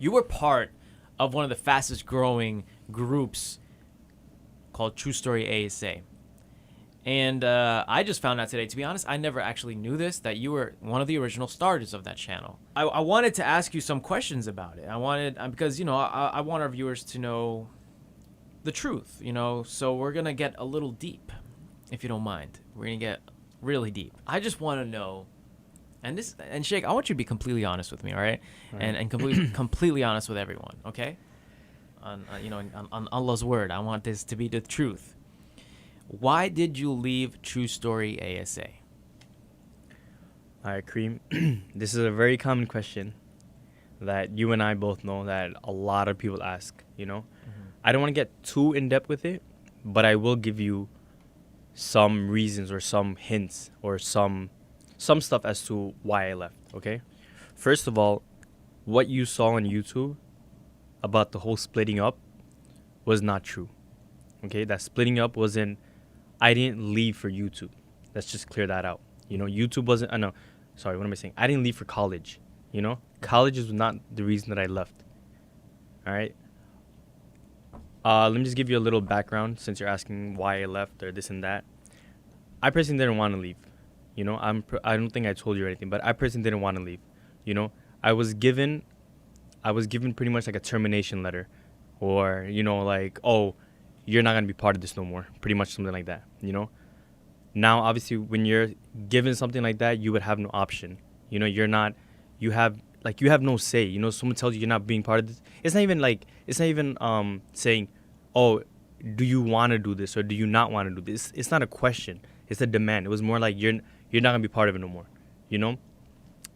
you were part of one of the fastest growing groups called True Story ASA. And I just found out today, to be honest, I never actually knew this, that you were one of the original starters of that channel. I wanted to ask you some questions about it. Because, I want our viewers to know the truth, so we're going to get a little deep, if you don't mind. We're going to get really deep. I just want to know, and Sheikh, I want you to be completely honest with me, all right? And completely honest with everyone, okay? On Allah's word, I want this to be the truth. Why did you leave True Story ASA? All right, Karim. This is a very common question that you and I both know that a lot of people ask, I don't want to get too in-depth with it, but I will give you some reasons or some hints or some stuff as to why I left, okay? First of all, what you saw on YouTube about the whole splitting up was not true, okay? That splitting up wasn't... I didn't leave for YouTube. Let's just clear that out. YouTube wasn't... sorry, what am I saying? I didn't leave for college, College is not the reason that I left, all right? Let me just give you a little background since you're asking why I left or this and that. I personally didn't want to leave, I don't think I told you or anything, but I personally didn't want to leave, I was given pretty much like a termination letter or, like, oh, you're not going to be part of this no more. Pretty much something like that, Now, obviously, when you're given something like that, you would have no option. You have no say. Someone tells you you're not being part of this. It's not even saying, oh, do you want to do this or do you not want to do this? It's not a question. It's a demand. It was more like you're not going to be part of it no more,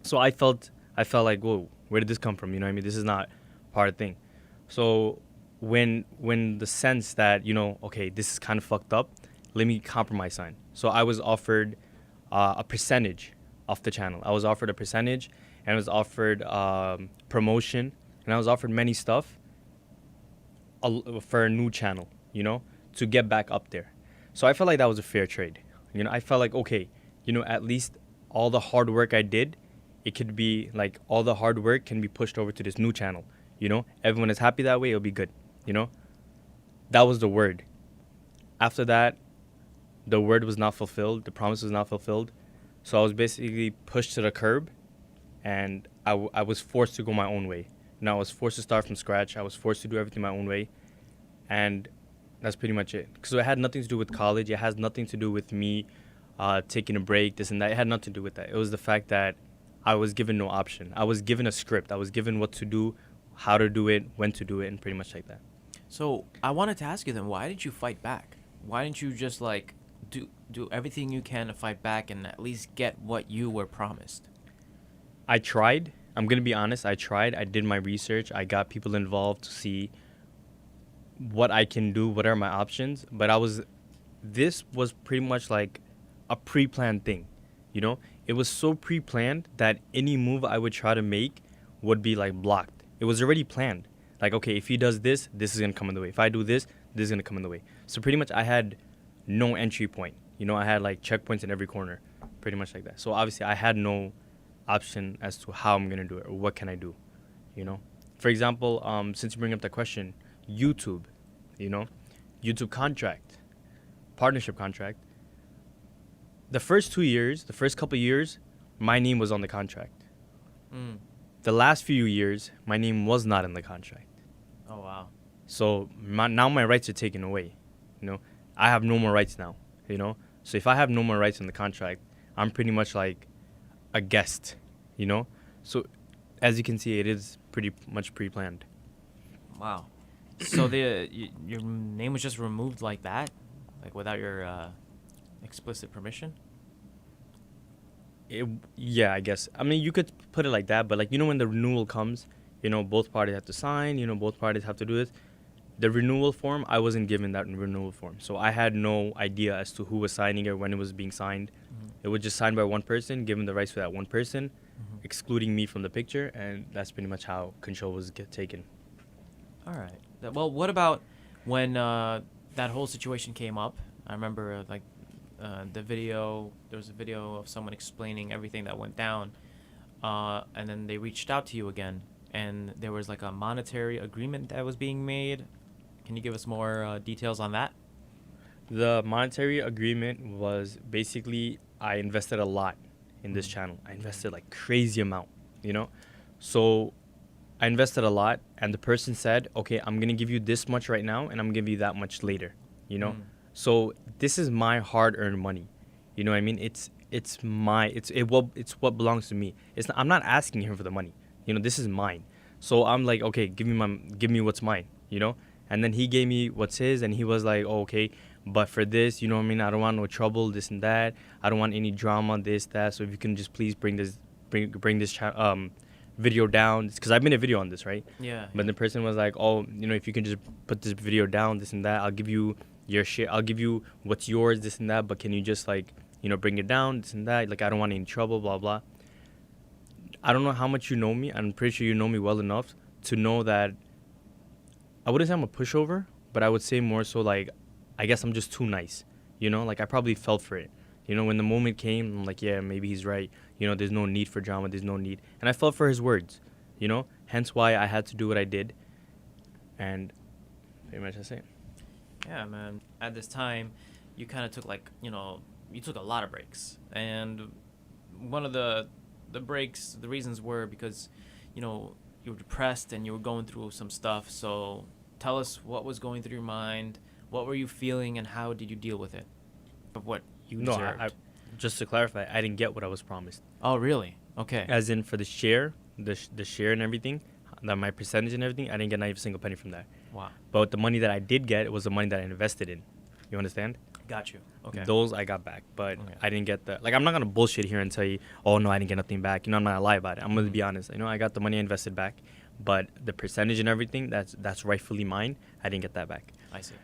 So I felt like, whoa, where did this come from? This is not part of the thing. So when the sense that, okay, this is kind of fucked up, let me compromise sign. So I was offered a percentage of the channel. I was offered a percentage and I was offered promotion and I was offered many stuff for a new channel, to get back up there. So I felt like that was a fair trade. I felt like, okay, at least all the hard work I did, it could be like all the hard work can be pushed over to this new channel. Everyone is happy that way, it'll be good. That was the word. After that, the word was not fulfilled. The promise was not fulfilled. So I was basically pushed to the curb and I was forced to go my own way. I was forced to start from scratch. I was forced to do everything my own way. And that's pretty much it. So it had nothing to do with college. It has nothing to do with me taking a break, this and that. It had nothing to do with that. It was the fact that I was given no option. I was given a script. I was given what to do, how to do it, when to do it, and pretty much like that. So I wanted to ask you then, why did you fight back? Why didn't you just do everything you can to fight back and at least get what you were promised? I tried. I'm going to be honest. I tried. I did my research. I got people involved to see what I can do, what are my options. But this was pretty much like a pre-planned thing. It was so pre-planned that any move I would try to make would be like blocked. It was already planned. Like, okay, if he does this, this is going to come in the way. If I do this, this is going to come in the way. So pretty much I had no entry point. I had like checkpoints in every corner, pretty much like that. So obviously I had no option as to how I'm going to do it or what can I do, For example, since you bring up that question, YouTube, YouTube contract, partnership contract. The first couple of years, my name was on the contract. The last few years, my name was not in the contract. Oh, wow. So now my rights are taken away. I have no more rights now. So if I have no more rights in the contract, I'm pretty much like a guest. So as you can see, it is pretty much pre-planned. Wow. So your name was just removed like that, like without your explicit permission? Yeah, I guess. I mean, you could put it like that, but like, when the renewal comes, both parties have to sign, both parties have to do this. The renewal form, I wasn't given that renewal form. So I had no idea as to who was signing it or when it was being signed. Mm-hmm. It was just signed by one person, given the rights for that one person, excluding me from the picture, and that's pretty much how control was taken. All right. Well, what about when that whole situation came up? I remember the video. There was a video of someone explaining everything that went down, and then they reached out to you again and there was like a monetary agreement that was being made. Can you give us more details on that? The monetary agreement was basically I invested a lot in this channel. I invested like crazy amount, you know? So I invested a lot and the person said, "Okay, I'm going to give you this much right now and I'm going to give you that much later." You know? Mm. So this is my hard-earned money. You know what I mean? It's what belongs to me. I'm not asking him for the money. You know, this is mine. So I'm like, "Okay, give me what's mine," you know? And then he gave me what's his and he was like, "Oh, okay, but for this, you know what I mean? I don't want no trouble, this and that. I don't want any drama, this, that. So if you can just please bring this video down, because I've made a video on this, right?" Yeah. But the person was like, "Oh, you know, if you can just put this video down, this and that, I'll give you your shit. I'll give you what's yours, this and that. But can you just like, you know, bring it down, this and that? Like, I don't want any trouble, blah blah." I don't know how much you know me. I'm pretty sure you know me well enough to know that I wouldn't say I'm a pushover, but I would say more so like, I guess I'm just too nice. You know, like I probably fell for it. You know, when the moment came, I'm like, yeah, maybe he's right. You know, there's no need for drama. There's no need. And I fell for his words, you know, hence why I had to do what I did. And pretty much that's it. Yeah, man. At this time, you kind of took like, you took a lot of breaks. And one of the breaks, the reasons were because, you were depressed and you were going through some stuff. So tell us what was going through your mind. What were you feeling and how did you deal with it? Of what you No, deserved. just to clarify, I didn't get what I was promised. Oh, really? Okay. As in for the share, the share and everything, my percentage and everything, I didn't get not even a single penny from that. Wow. But the money that I did get, it was the money that I invested in. You understand? Got you. Okay. Those I got back, but Okay. I didn't get the, like, I'm not going to bullshit here and tell you, "Oh, no, I didn't get nothing back." You know, I'm not going to lie about it. I'm going to be honest. You know, I got the money I invested back, but the percentage and everything, that's rightfully mine. I didn't get that back. I see.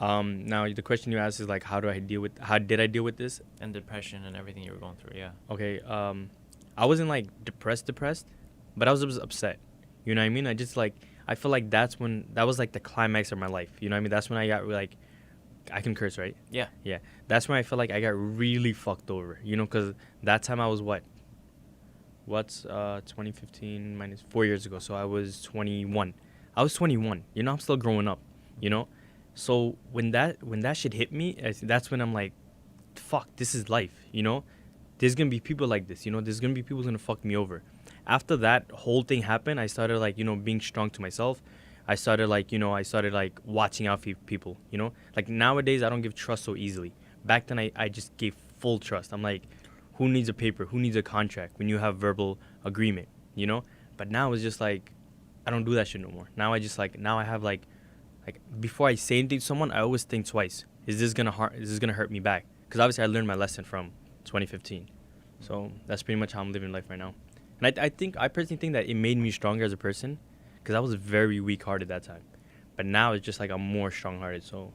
Now, the question you asked is, like, how did I deal with this? And depression and everything you were going through, yeah. Okay, I wasn't, like, depressed, but I was just upset. You know what I mean? I feel like that was, like, the climax of my life. You know what I mean? That's when I got, like, I can curse, right? Yeah. Yeah. That's when I felt like I got really fucked over, you know, because that time I was what's 2015 minus 4 years ago, so I was 21. You know, I'm still growing up, you know? So when that shit hit me, that's when I'm like, fuck, this is life, you know? There's gonna be people like this, you know? There's gonna be people who's gonna fuck me over. After that whole thing happened, I started, like, you know, being strong to myself. I started watching out for people, you know? Like, nowadays, I don't give trust so easily. Back then, I just gave full trust. I'm like, who needs a paper? Who needs a contract when you have verbal agreement, you know? But now it's just like, I don't do that shit no more. Now I have like before I say anything to someone, I always think twice. Is this gonna hurt me back? Because obviously I learned my lesson from 2015. So that's pretty much how I'm living life right now. And I personally think that it made me stronger as a person, because I was very weak-hearted that time. But now it's just like I'm more strong-hearted. So